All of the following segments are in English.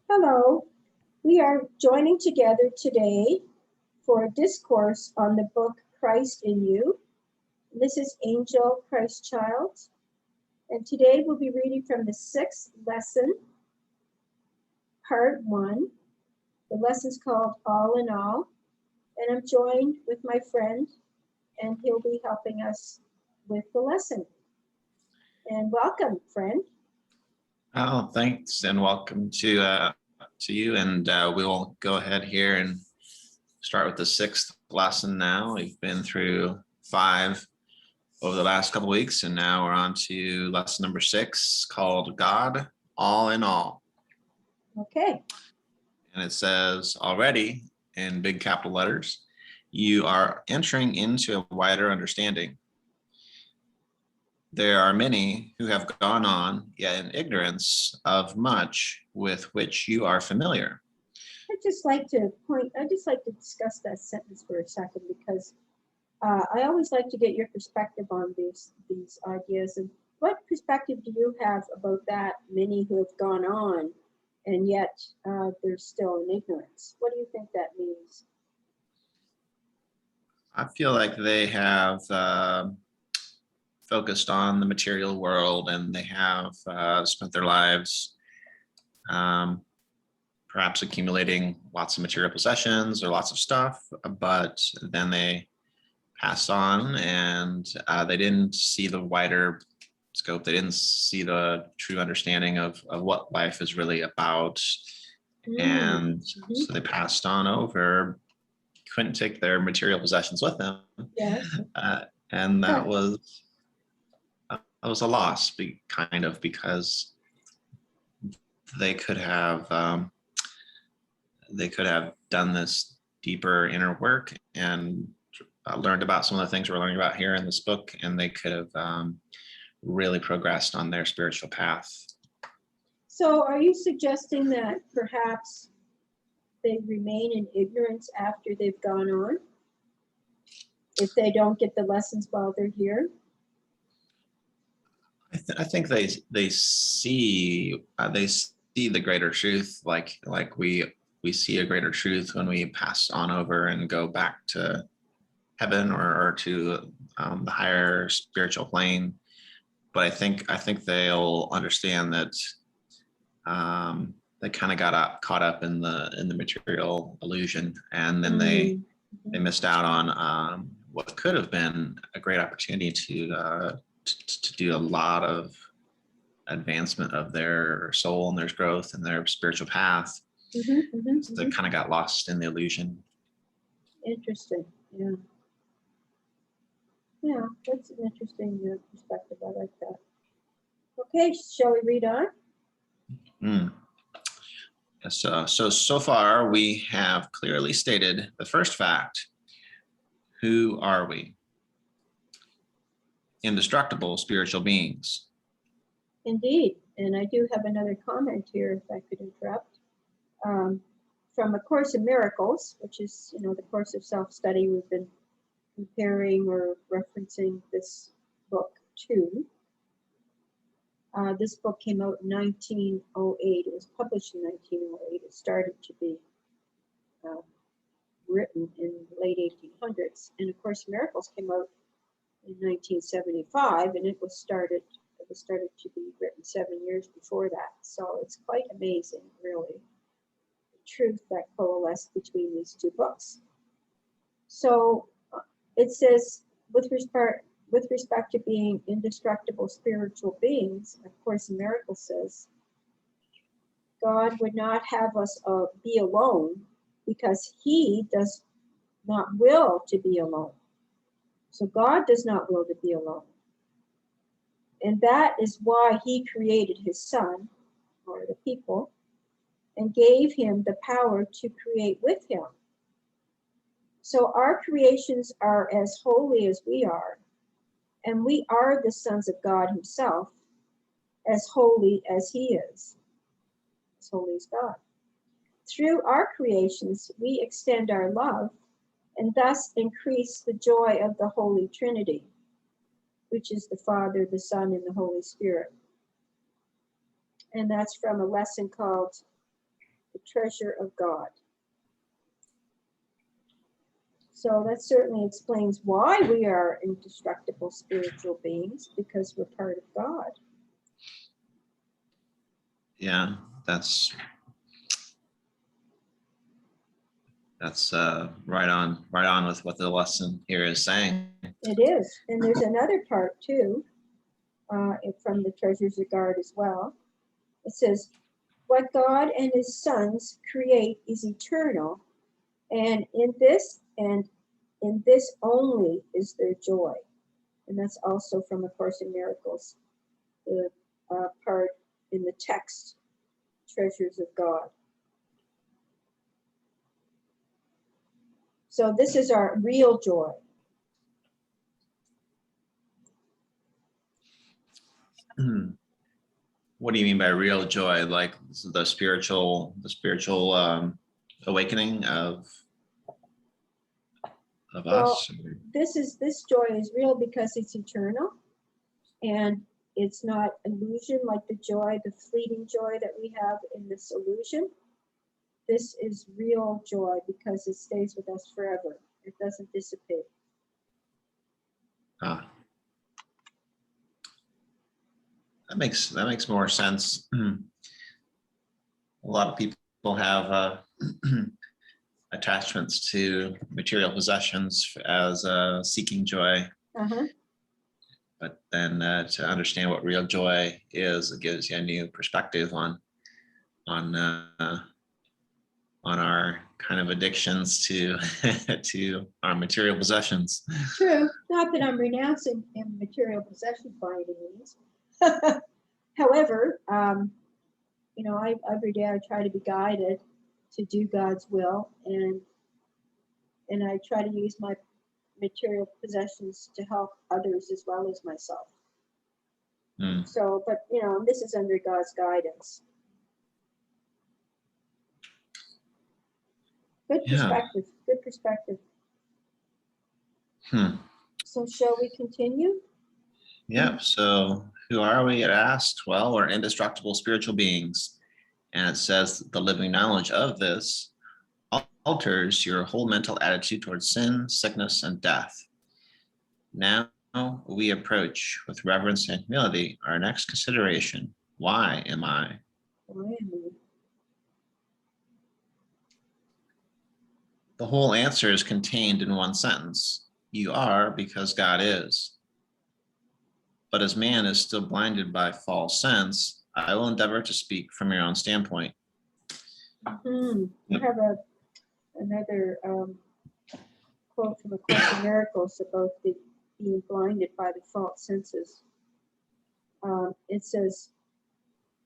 Hello, we are joining together today for a discourse on the book Christ in You. This is Angel Christ Child, and today we'll be reading from the 6th lesson, part 1. The lesson's called All in All, and I'm joined with my friend, and he'll be helping us with the lesson. And welcome, friend. Oh, thanks, and welcome to you. And we'll go ahead here and start with the 6th lesson now. We've been through 5 over the last couple of weeks, and now we're on to lesson number 6, called God All in All. Okay. And it says, already, in big capital letters, you are entering into a wider understanding. There are many who have gone on, yet in ignorance of much with which you are familiar. I'd just like to discuss that sentence for a second, because I always like to get your perspective on these ideas. And what perspective do you have about that? Many who have gone on, and yet they're still in ignorance. What do you think that means? I feel like they have focused on the material world, and they have spent their lives perhaps accumulating lots of material possessions or lots of stuff, but then they passed on, and they didn't see the wider scope. They didn't see the true understanding of what life is really about. And so they passed on over, couldn't take their material possessions with them. Yes. And that was a loss, because they could have done this deeper inner work and learned about some of the things we're learning about here in this book, and they could have really progressed on their spiritual path. So are you suggesting that perhaps they remain in ignorance after they've gone on, if they don't get the lessons while they're here? I think they see the greater truth, like we see a greater truth when we pass on over and go back to heaven or to the higher spiritual plane. But I think they'll understand that they kind of got caught up in the material illusion, and then they missed out on what could have been a great opportunity to do a lot of advancement of their soul and their growth and their spiritual path. So they kind of got lost in the illusion. Interesting. Yeah, that's an interesting perspective. I like that. Okay, shall we read on? So far we have clearly stated the first fact. Who are we? Indestructible spiritual beings. Indeed, and I do have another comment here, if I could interrupt. From A Course in Miracles, which is, the course of self-study we've been comparing or referencing this book to. This book came out in 1908. It was published in 1908. It started to be written in the late 1800s. And A Course in Miracles came out in 1975, and it was started to be written 7 years before that. So it's quite amazing, really, the truth that coalesced between these two books. So it says, with respect to being indestructible spiritual beings, A Course in Miracles says, God would not have us be alone, because he does not will to be alone. So God does not will to be alone. And that is why he created his son, or the people, and gave him the power to create with him. So our creations are as holy as we are, and we are the sons of God himself, as holy as he is, as holy as God. Through our creations, we extend our love and thus increase the joy of the Holy Trinity, which is the Father, the Son, and the Holy Spirit. And that's from a lesson called treasure of God. So that certainly explains why we are indestructible spiritual beings, because we're part of God. Yeah, that's right on with what the lesson here is saying. It is. And there's another part too, from the treasures of God as well. It says, what God and his sons create is eternal, and in this only is their joy. And that's also from A Course in Miracles, the part in the text, treasures of God. So this is our real joy. What do you mean by real joy? Like the spiritual awakening of us? This joy is real because it's eternal, and it's not illusion like the fleeting joy that we have in this illusion. This is real joy because it stays with us forever. It doesn't dissipate. That makes more sense. A lot of people have attachments to material possessions as seeking joy. But then to understand what real joy is, it gives you a new perspective on our kind of addictions to to our material possessions. True. Not that I'm renouncing material possessions by any means. However, every day I try to be guided to do God's will, and I try to use my material possessions to help others as well as myself. So, but this is under God's guidance. Good perspective. Good perspective. So shall we continue? Yep. So who are we? It asked. Well, we're indestructible spiritual beings. And it says the living knowledge of this alters your whole mental attitude towards sin, sickness, and death. Now we approach with reverence and humility our next consideration. Why am I? The whole answer is contained in one sentence. You are because God is. But as man is still blinded by false sense, I will endeavor to speak from your own standpoint. You have another quote from A Course in Miracles about being blinded by the false senses. It says,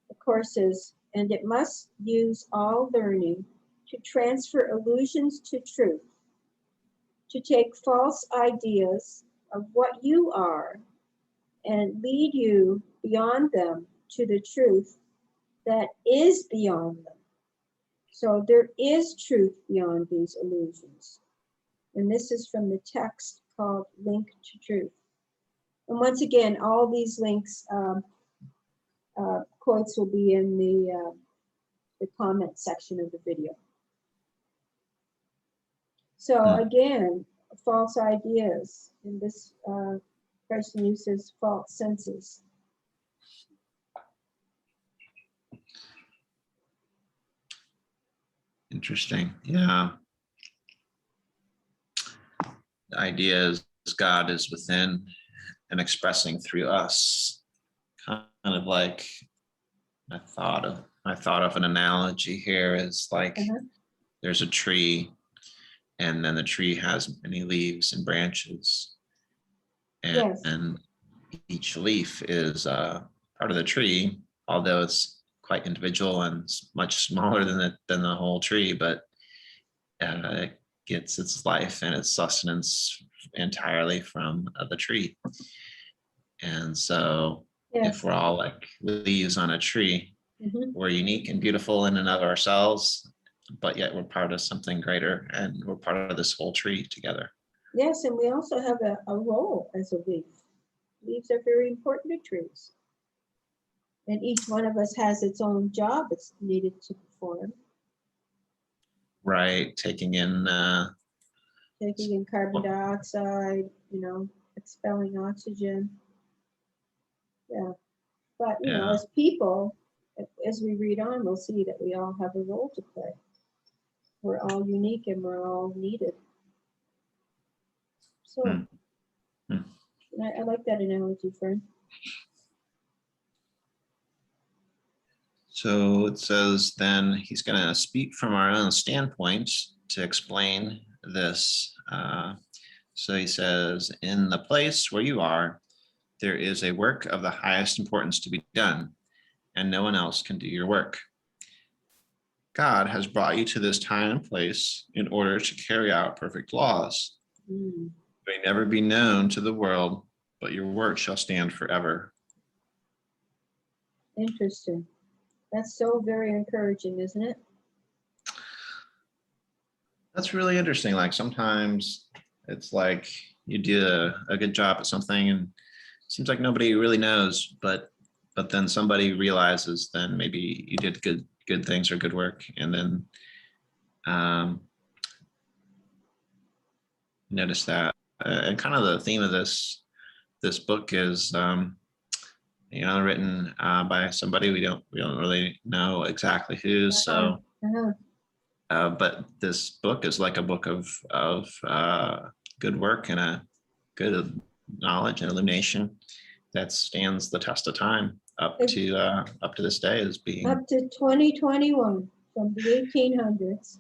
the Course says, and it must use all learning to transfer illusions to truth, to take false ideas of what you are and lead you beyond them to the truth that is beyond them. So there is truth beyond these illusions. And this is from the text called Link to Truth. And once again, all these links, quotes will be in the comment section of the video. So again, false ideas. In this person uses false senses. Interesting. Yeah. The idea is God is within and expressing through us. Kind of like I thought of an analogy here is like there's a tree, and then the tree has many leaves and branches, and each leaf is part of the tree, although it's quite individual and much smaller than the whole tree, but it gets its life and its sustenance entirely from the tree. And so if we're all like leaves on a tree, we're unique and beautiful in and of ourselves, but yet we're part of something greater, and we're part of this whole tree together. Yes, and we also have a role as a leaf. Leaves are very important to trees. And each one of us has its own job it's needed to perform. right, taking in taking in carbon dioxide, expelling oxygen. Yeah. But, yeah, as people, as we read on, we'll see that we all have a role to play. We're all unique and we're all needed. So, hmm, hmm. I like that analogy, friend. So it says then he's going to speak from our own standpoint to explain this. So he says, in the place where you are, there is a work of the highest importance to be done, and no one else can do your work. God has brought you to this time and place in order to carry out perfect laws. Mm, They may never be known to the world, but your work shall stand forever. interesting. That's so very encouraging, isn't it? That's really interesting. Like sometimes it's like you do a good job at something and it seems like nobody really knows, but then somebody realizes then maybe you did good things or good work, and then notice that. And kind of the theme of this book is written by somebody we don't really know exactly who. So but this book is like a book of good work and a good knowledge and illumination that stands the test of time up to this day as being Up to 2021 from the 1800s.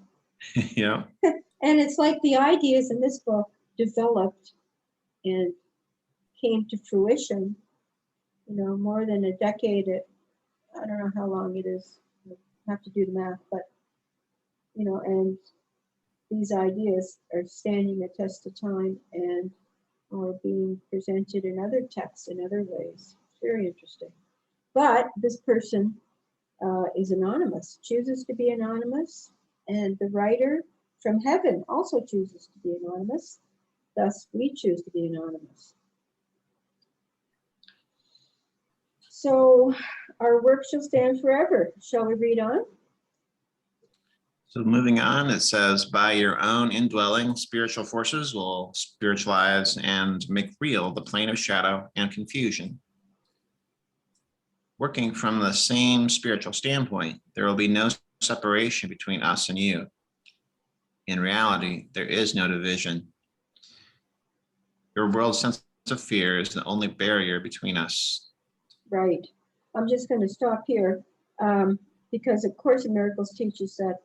yeah. And it's like the ideas in this book developed and came to fruition, more than a decade. I don't know how long it is. I have to do the math, but, and these ideas are standing the test of time and are being presented in other texts in other ways. It's very interesting. But this person is anonymous, chooses to be anonymous, and the writer from heaven also chooses to be anonymous. Thus, we choose to be anonymous. So, our work shall stand forever. Shall we read on? So moving on, it says, by your own indwelling, spiritual forces will spiritualize and make real the plane of shadow and confusion. Working from the same spiritual standpoint, there will be no separation between us and you. In reality, there is no division. Your world's sense of fear is the only barrier between us. Right. I'm just going to stop here because A Course in Miracles teaches that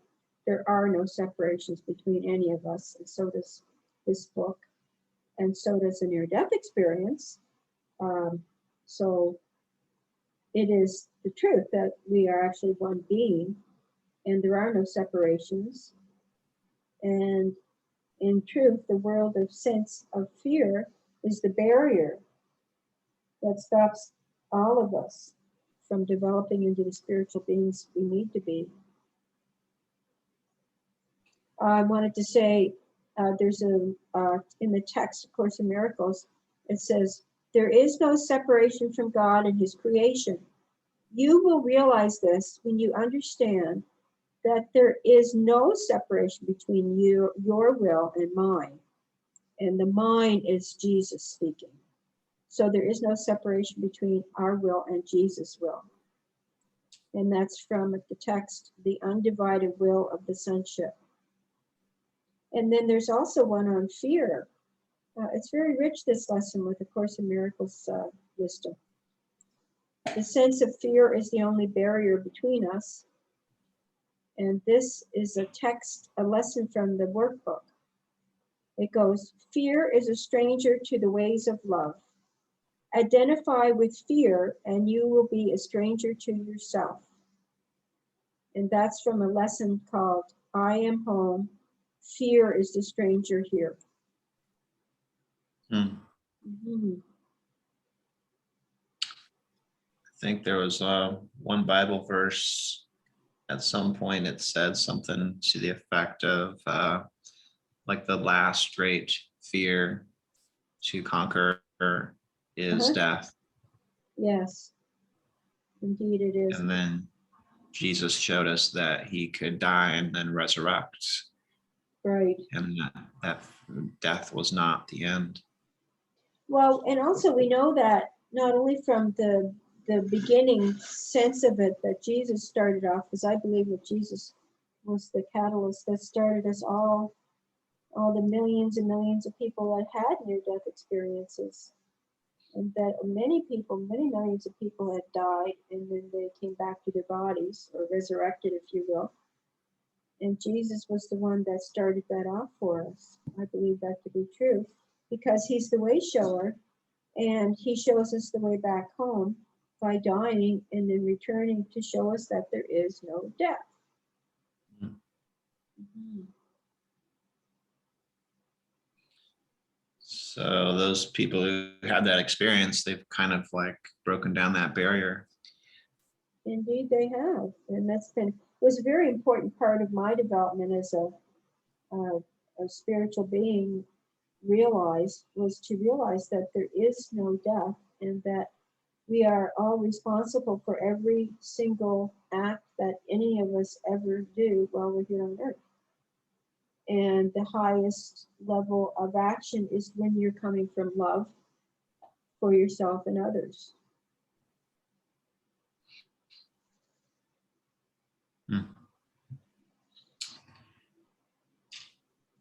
there are no separations between any of us, and so does this book, and so does a near-death experience. So it is the truth that we are actually one being, and there are no separations. And in truth, the world of sense of fear is the barrier that stops all of us from developing into the spiritual beings we need to be. I wanted to say there's in the text, of Course in Miracles, it says, there is no separation from God and his creation. You will realize this when you understand that there is no separation between your will and mine. And the mine is Jesus speaking. So there is no separation between our will and Jesus' will. And that's from the text, the undivided will of the sonship. And then there's also one on fear. It's very rich, this lesson, with A Course in Miracles wisdom. The sense of fear is the only barrier between us. And this is a lesson from the workbook. It goes, fear is a stranger to the ways of love. Identify with fear and you will be a stranger to yourself. And that's from a lesson called I Am Home. Fear is the stranger here. Mm-hmm. I think there was one Bible verse at some point, it said something to the effect of like the last great fear to conquer is death. Yes, indeed it is. And then Jesus showed us that he could die and then resurrect. Right. and that death was not the end. Well, and also we know that not only from the beginning sense of it that Jesus started off, because I believe that Jesus was the catalyst that started us all the millions and millions of people that had near-death experiences, and that many people, many millions of people had died, and then they came back to their bodies, or resurrected, if you will. And Jesus was the one that started that off for us. I believe that to be true, because he's the way shower, and he shows us the way back home by dying and then returning to show us that there is no death. Mm-hmm. So those people who had that experience, they've kind of like broken down that barrier. Indeed, they have, and was a very important part of my development as a spiritual being. Was to realize that there is no death, and that we are all responsible for every single act that any of us ever do while we're here on earth. And the highest level of action is when you're coming from love for yourself and others.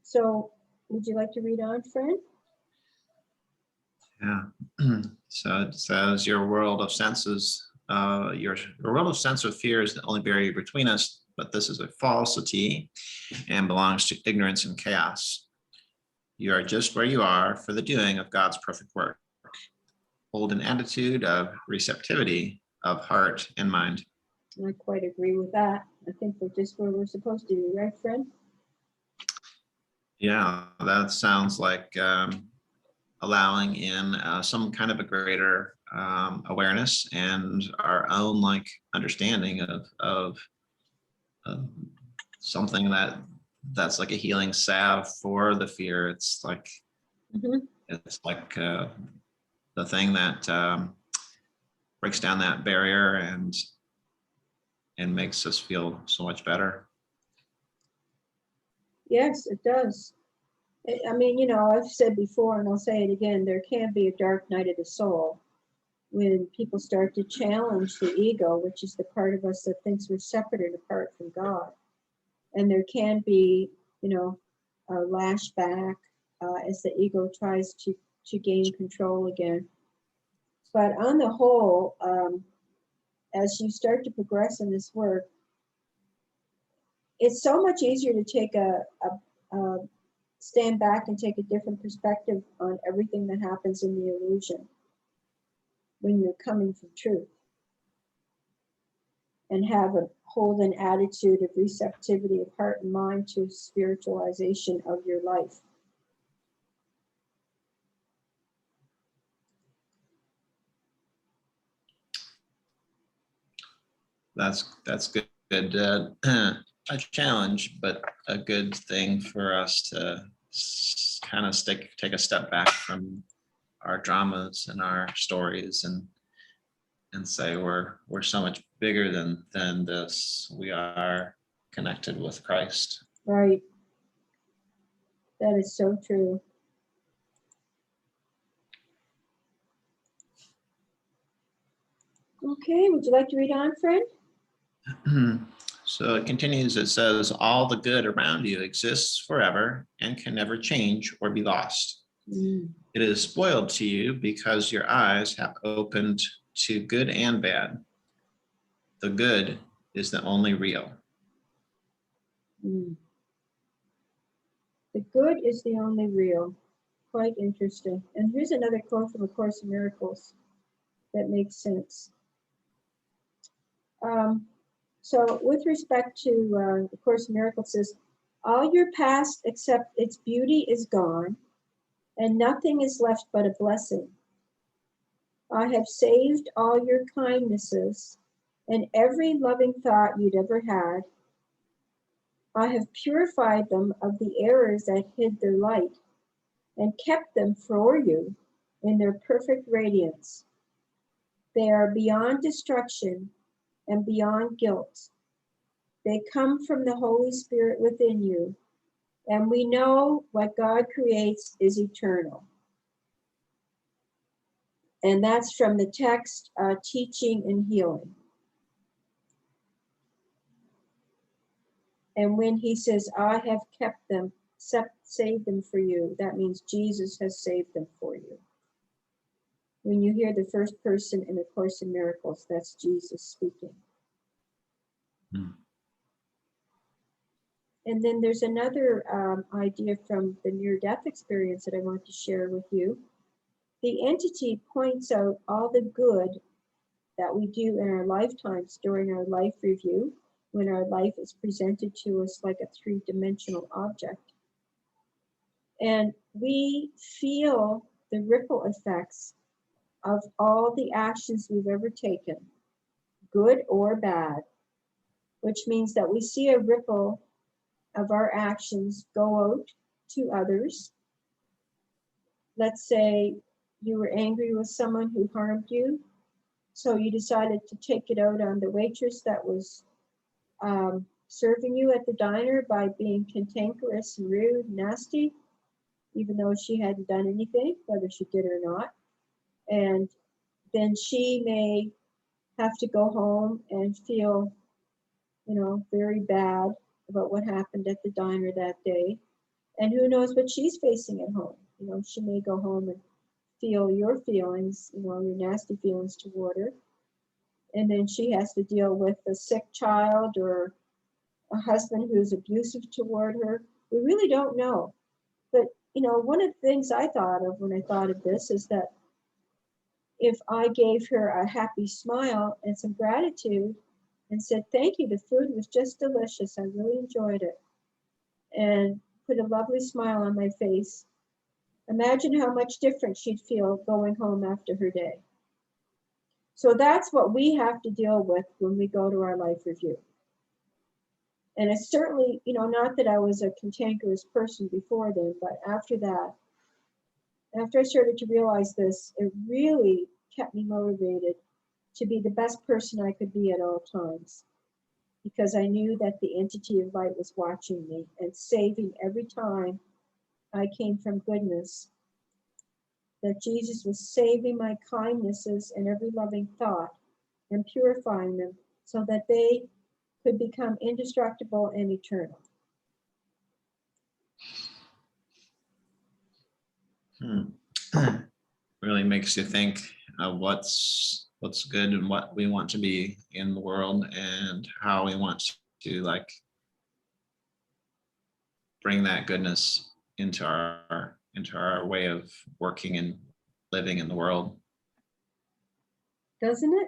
So, would you like to read on, friend? Yeah. So it says, your world of senses, your world of sense of fear is the only barrier between us, but this is a falsity and belongs to ignorance and chaos. You are just where you are for the doing of God's perfect work. Hold an attitude of receptivity of heart and mind. I quite agree with that. I think we're just where we're supposed to be, right, friend? Yeah, that sounds like allowing in some kind of a greater awareness and our own like understanding of something that's like a healing salve for the fear. It's like it's like the thing that breaks down that barrier and makes us feel so much better. Yes, it does. I mean, I've said before, and I'll say it again, there can be a dark night of the soul when people start to challenge the ego, which is the part of us that thinks we're separate and apart from God. And there can be, a lashback as the ego tries to gain control again. But on the whole, as you start to progress in this work, it's so much easier to take a stand back and take a different perspective on everything that happens in the illusion when you're coming from truth, and hold an attitude of receptivity of heart and mind to spiritualization of your life. That's good. A challenge, but a good thing for us to kind of take a step back from our dramas and our stories and say we're so much bigger than this. We are connected with Christ. Right. That is so true. Okay, would you like to read on, friend? So it continues, it says, all the good around you exists forever and can never change or be lost. It is spoiled to you because your eyes have opened to good and bad. The good is the only real. The good is the only real. Quite interesting. And here's another quote from A Course in Miracles that makes sense. So with respect to the Course in Miracles, says, all your past except its beauty is gone, and nothing is left but a blessing. I have saved all your kindnesses and every loving thought you'd ever had. I have purified them of the errors that hid their light and kept them for you in their perfect radiance. They are beyond destruction and beyond guilt. They come from the Holy Spirit within you, And we know what God creates is eternal. And that's from the text, Teaching and Healing. And when he says, I have kept them, saved them for you, that means Jesus has saved them for you. When you hear the first person in A Course in Miracles, that's Jesus speaking. Hmm. And then there's another idea from the near-death experience that I want to share with you. The entity points out all the good that we do in our lifetimes during our life review, when our life is presented to us like a three-dimensional object. And we feel the ripple effects of all the actions we've ever taken, good or bad, which means that we see a ripple of our actions go out to others. Let's say you were angry with someone who harmed you, so you decided to take it out on the waitress that was serving you at the diner by being cantankerous and rude and nasty, even though she hadn't done anything, whether she did or not. And then she may have to go home and feel, very bad about what happened at the diner that day. And who knows what she's facing at home. She may go home and feel your feelings, your nasty feelings toward her. And then she has to deal with a sick child or a husband who's abusive toward her. We really don't know. But, one of the things I thought of when I thought of this is that if I gave her a happy smile and some gratitude and said, thank you, the food was just delicious, I really enjoyed it, and put a lovely smile on my face, imagine how much different she'd feel going home after her day. So that's what we have to deal with when we go to our life review. And it's certainly, not that I was a cantankerous person before then, but after that, after I started to realize this, it really kept me motivated to be the best person I could be at all times, because I knew that the entity of light was watching me and saving every time I came from goodness, that Jesus was saving my kindnesses and every loving thought and purifying them so that they could become indestructible and eternal. Really makes you think of what's good and what we want to be in the world and how we want to bring that goodness into our way of working and living in the world. Doesn't it?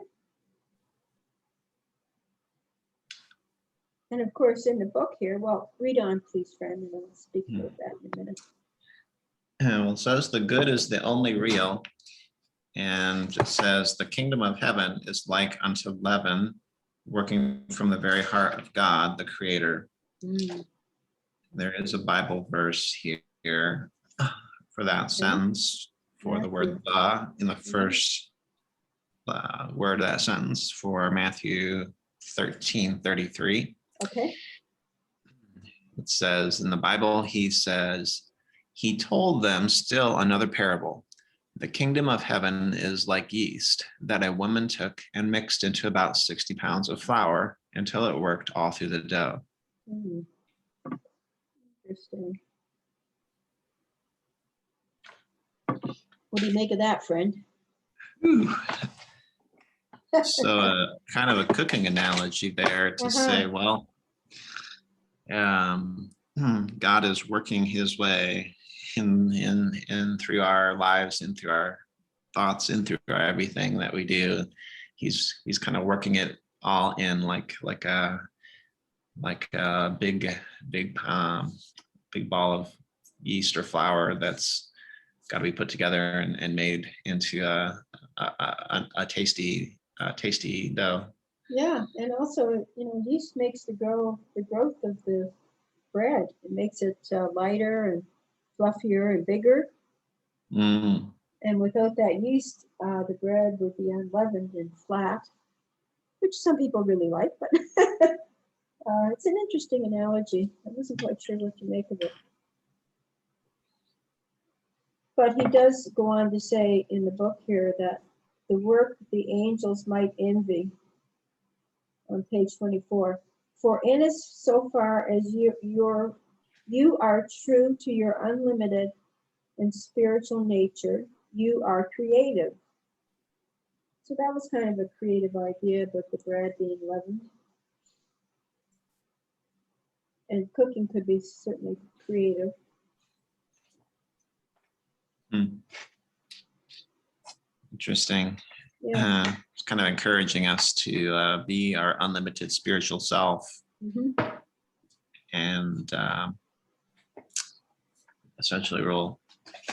And of course, in the book here, well, read on, please, friend, and I'll speak about that in a minute. Well, it says the good is the only real. And it says the kingdom of heaven is like unto leaven, working from the very heart of God, the creator. There is a Bible verse here for that sentence, for the word the in the first word of that sentence, for Matthew 13:33. Okay. It says in the Bible, he says, he told them still another parable. The kingdom of heaven is like yeast that a woman took and mixed into about 60 pounds of flour until it worked all through the dough. Interesting. What do you make of that, friend? So kind of a cooking analogy there to say, well, God is working his way in through our lives and through our thoughts and through everything that we do. He's kind of working it all in like a big ball of yeast or flour that's got to be put together and made into a tasty dough. Yeah, and also, yeast makes the growth of the bread. It makes it lighter and fluffier and bigger. And without that yeast, the bread would be unleavened and flat, which some people really like, but it's an interesting analogy. I wasn't quite sure what to make of it. But he does go on to say in the book here that the work the angels might envy on page 24. For in as so far as you are true to your unlimited and spiritual nature, you are creative. So that was kind of a creative idea about the bread being leavened. And cooking could be certainly creative. Interesting. Yeah. It's kind of encouraging us to be our unlimited spiritual self, and essentially we're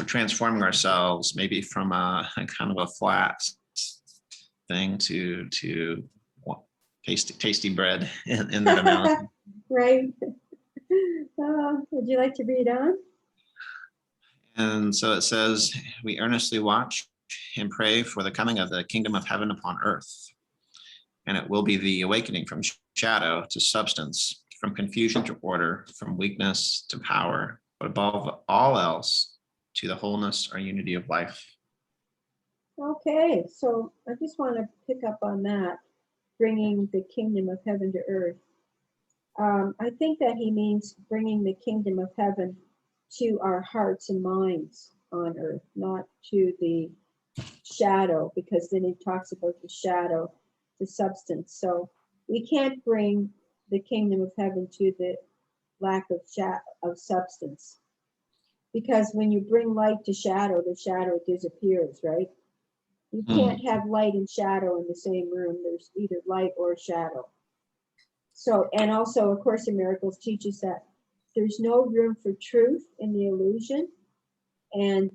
transforming ourselves maybe from a kind of a flat thing to tasty bread in that analogy. Right. Would you like to read on? And so it says, we earnestly watch and pray for the coming of the kingdom of heaven upon earth. And it will be the awakening from shadow to substance, from confusion to order, from weakness to power, but above all else, to the wholeness or unity of life. Okay, so I just want to pick up on that, bringing the kingdom of heaven to earth. I think that he means bringing the kingdom of heaven to our hearts and minds on earth, not to the shadow, because then he talks about the shadow, the substance. So we can't bring the kingdom of heaven to the lack of substance, because when you bring light to shadow, the shadow disappears, right? You can't have light and shadow in the same room. There's either light or shadow. So, and also, A Course in Miracles teaches that there's no room for truth in the illusion, and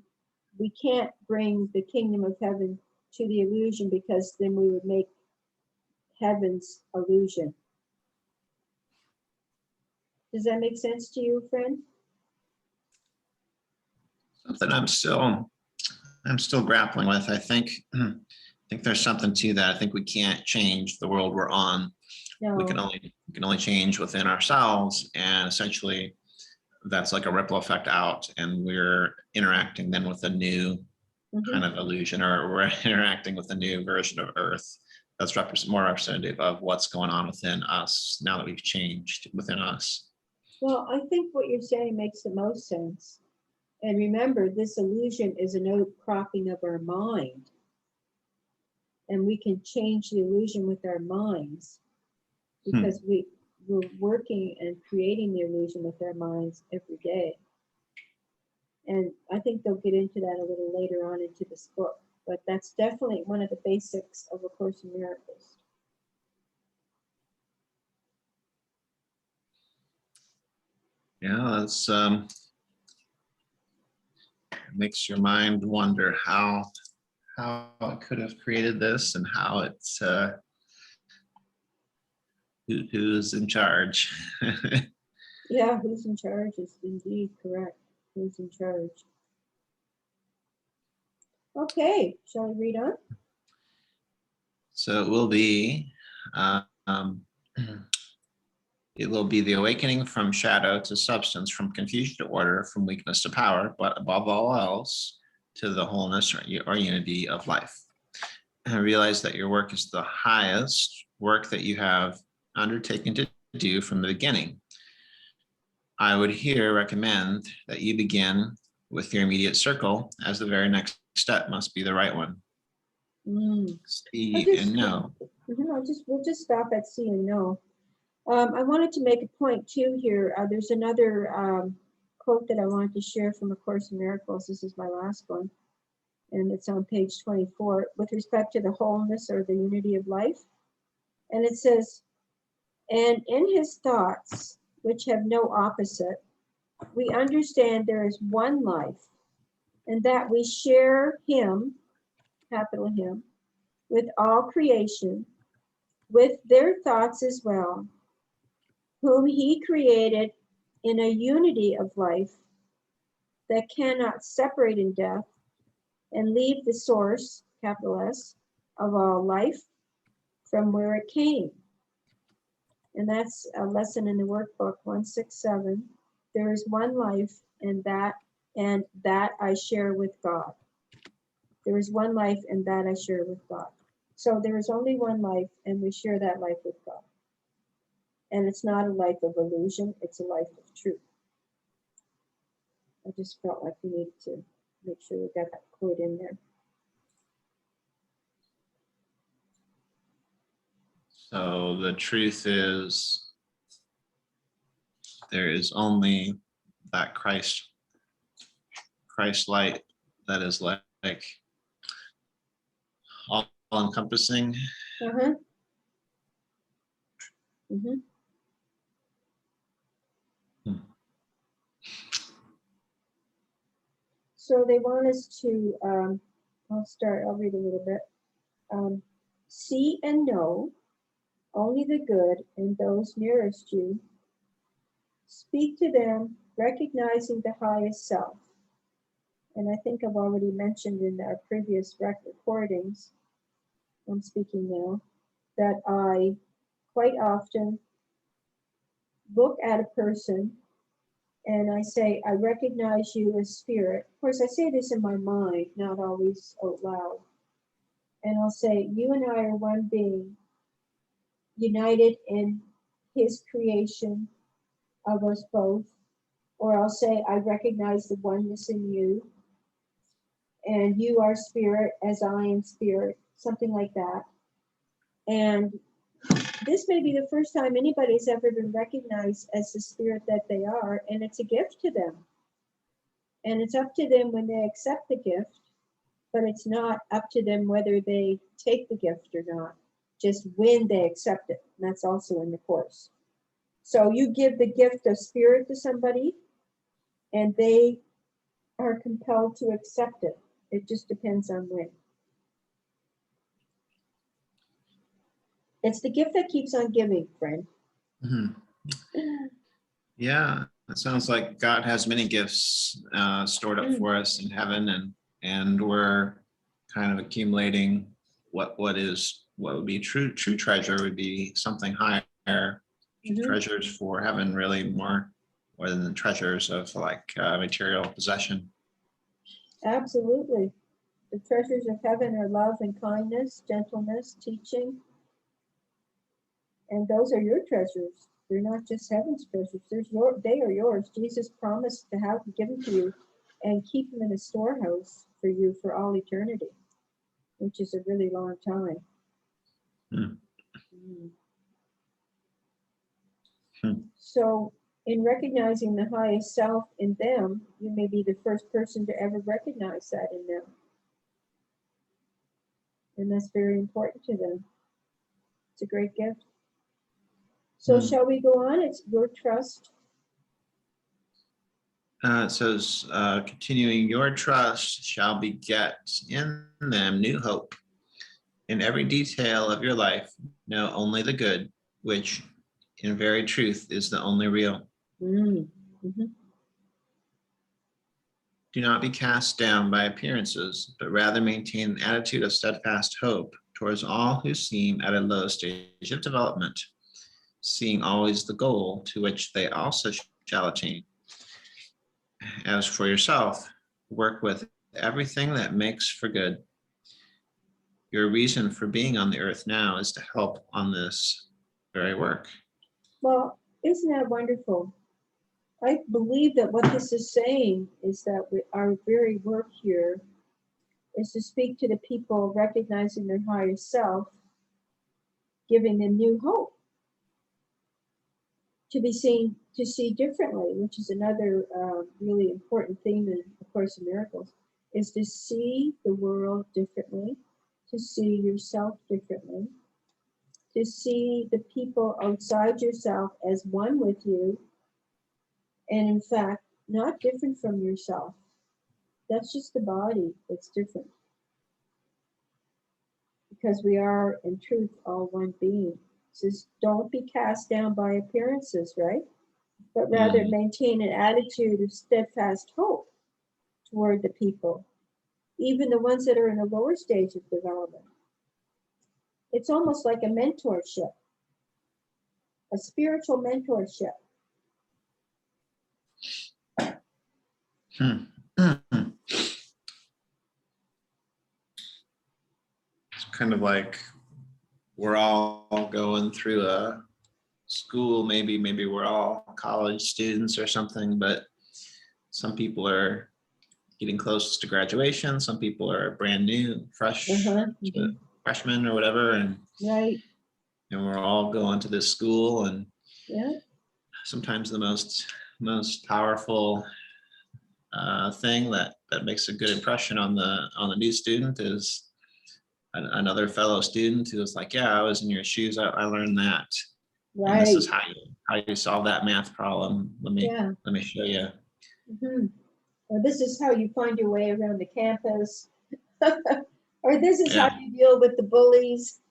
we can't bring the kingdom of heaven to the illusion, because then we would make heaven's illusion. Does that make sense to you, friend? Something I'm still grappling with. I think there's something to that. I think we can't change the world we're on. No. We can only change within ourselves, and essentially that's like a ripple effect out, and we're interacting then with a new kind of illusion, or we're interacting with a new version of Earth that's more representative of what's going on within us now that we've changed within us. Well, I think what you're saying makes the most sense. And remember, this illusion is an outcropping of our mind. And we can change the illusion with our minds, because we're working and creating the illusion with our minds every day. And I think they'll get into that a little later on into this book. But that's definitely one of the basics of A Course in Miracles. Yeah, that's makes your mind wonder how it could have created this, and how it's who's in charge. Yeah, who's in charge is indeed correct. Who's in charge? Okay, shall we read on? So it will be the awakening from shadow to substance, from confusion to order, from weakness to power, but above all else, to the wholeness or unity of life. And realize that your work is the highest work that you have undertaken to do from the beginning. I would here recommend that you begin with your immediate circle, as the very next step must be the right one. See and know. We'll just stop at see and know. I wanted to make a point too here. There's another quote that I wanted to share from A Course in Miracles. This is my last one, and it's on page 24, with respect to the wholeness or the unity of life. And it says, and in his thoughts, which have no opposite, we understand there is one life, and that we share him, capital Him, with all creation, with their thoughts as well, whom he created in a unity of life that cannot separate in death, and leave the source, capital S, of all life from where it came. And that's a lesson in the workbook 167. There is one life, and and that I share with God. There is one life, and that I share with God. So there is only one life, and we share that life with God. And it's not a life of illusion, it's a life of truth. I just felt like we needed to make sure we got that quote in there. So the truth is, there is only that Christ light that is like all encompassing. Uh-huh. Mm-hmm. So they want us to, I'll read a little bit. See and know only the good in those nearest you. Speak to them, recognizing the highest self. And I think I've already mentioned in our previous recordings, I'm speaking now, that I quite often look at a person and I say, I recognize you as spirit. Of course, I say this in my mind, not always out loud. And I'll say, you and I are one being, united in his creation of us both. Or I'll say, I recognize the oneness in you, and you are spirit as I am spirit, something like that. And this may be the first time anybody's ever been recognized as the spirit that they are, and it's a gift to them. And it's up to them when they accept the gift, but it's not up to them whether they take the gift or not, just when they accept it. And that's also in the Course. So you give the gift of spirit to somebody, and they are compelled to accept it. It just depends on when. It's the gift that keeps on giving, friend. Mm-hmm. Yeah, it sounds like God has many gifts stored up for us in heaven, and we're kind of accumulating what would be true treasure would be something higher. Mm-hmm. Treasures for heaven, really more than the treasures of like material possession. Absolutely. The treasures of heaven are love and kindness, gentleness, teaching. And those are your treasures. They're not just heaven's treasures. They are yours. Jesus promised to have them given to you and keep them in a storehouse for you for all eternity, which is a really long time. So in recognizing the highest self in them, you may be the first person to ever recognize that in them. And that's very important to them. It's a great gift. So shall we go on? It's your trust. It says, continuing your trust shall beget in them new hope. In every detail of your life, know only the good, which in very truth is the only real. Mm-hmm. Do not be cast down by appearances, but rather maintain an attitude of steadfast hope towards all who seem at a low stage of development, seeing always the goal to which they also shall attain. As for yourself, work with everything that makes for good. Your reason for being on the earth now is to help on this very work. Well, isn't that wonderful? I believe that what this is saying is that our very work here is to speak to the people recognizing their higher self, giving them new hope, to see differently, which is another really important theme in A Course in Miracles, is to see the world differently, to see yourself differently, to see the people outside yourself as one with you, and in fact, not different from yourself. That's just the body that's different. Because we are, in truth, all one being. It says, don't be cast down by appearances, right? But rather maintain an attitude of steadfast hope toward the people, even the ones that are in a lower stage of development. It's almost like a mentorship, a spiritual mentorship. kind of like we're all going through a school, maybe we're all college students or something, but some people are getting close to graduation, some people are brand new, fresh freshmen or whatever, and Right. and we're all going to this school, and Yeah. sometimes the most powerful thing that makes a good impression on the new student is another fellow student who was like, yeah, I was in your shoes, I learned that. Right. And this is how you solve that math problem. Let me show you. Or this is how you find your way around the campus. Or this is how you deal with the bullies.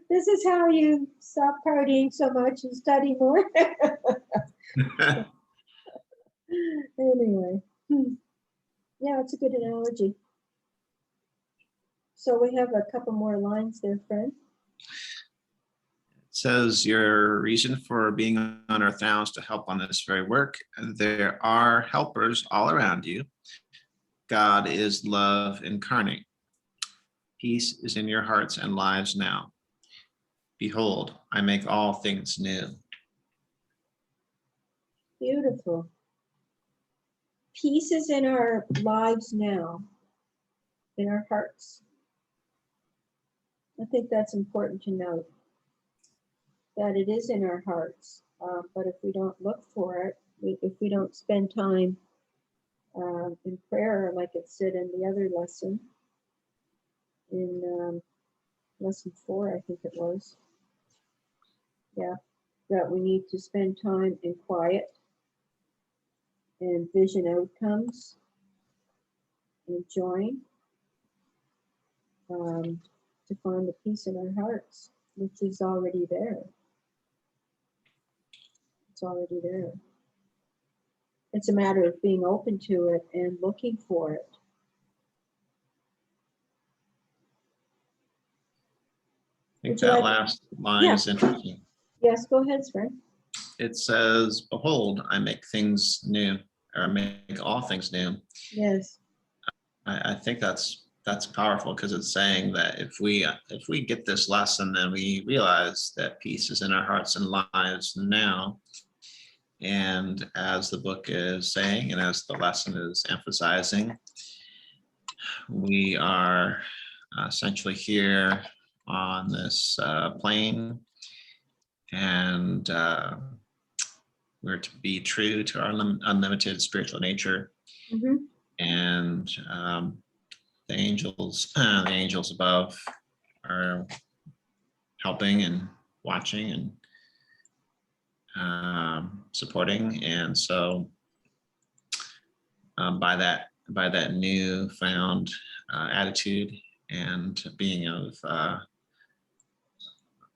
This is how you stop partying so much and study more. Anyway, yeah, it's a good analogy. So we have a couple more lines there, friend. It says your reason for being on earth now is to help on this very work. There are helpers all around you. God is love incarnate. Peace is in your hearts and lives now. Behold, I make all things new. Beautiful. Peace is in our lives now, in our hearts. I think that's important to note, that it is in our hearts. But if we don't look for it, if we don't spend time in prayer, like it said in the other lesson, in lesson 4, I think it was. Yeah, that we need to spend time in quiet and vision outcomes and join to find the peace in our hearts, which is already there. It's already there. It's a matter of being open to it and looking for it. I think that last line is interesting. Yes, go ahead, Sven. It says, behold, I make things new, or make all things new. Yes. I think that's powerful, because it's saying that if we get this lesson, then we realize that peace is in our hearts and lives now. And as the book is saying, and as the lesson is emphasizing, we are essentially here on this plane, and we're to be true to our unlimited spiritual nature. And the angels above are helping and watching and supporting. And so by that newfound attitude and being of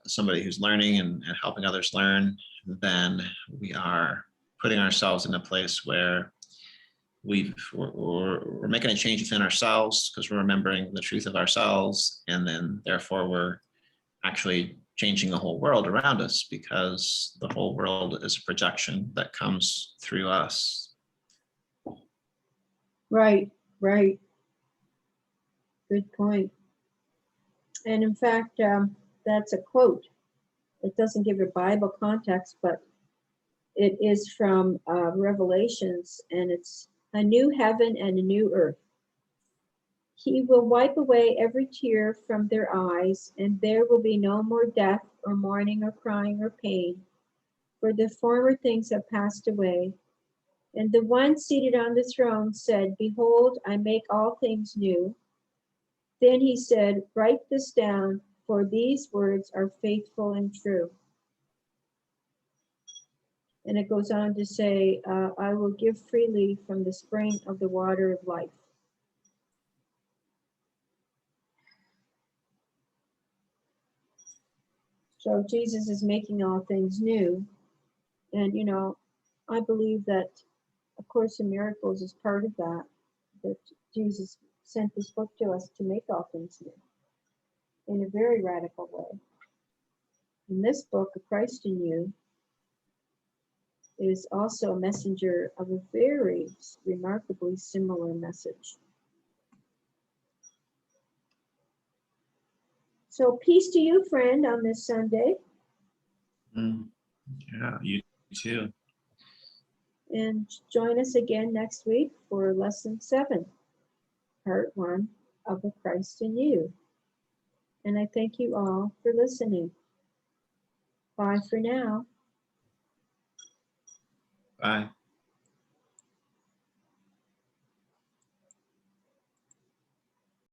somebody who's learning and helping others learn, then we are putting ourselves in a place where we're making a change within ourselves, because we're remembering the truth of ourselves, and then therefore we're actually changing the whole world around us, because the whole world is a projection that comes through us. Right. Good point. And in fact, that's a quote. It doesn't give a Bible context, but it is from Revelations, and it's a new heaven and a new earth. He will wipe away every tear from their eyes, and there will be no more death or mourning or crying or pain, for the former things have passed away. And the one seated on the throne said, behold, I make all things new. Then he said, write this down, for these words are faithful and true. And it goes on to say, I will give freely from the spring of the water of life. So Jesus is making all things new. And, I believe that A Course in Miracles is part of that Jesus sent this book to us to make all things new in a very radical way. In this book, A Christ in You is also a messenger of a very remarkably similar message. So peace to you, friend, on this Sunday. Yeah, you too. And join us again next week for lesson 7, part 1 of the Christ in you. And I thank you all for listening. Bye for now. Bye.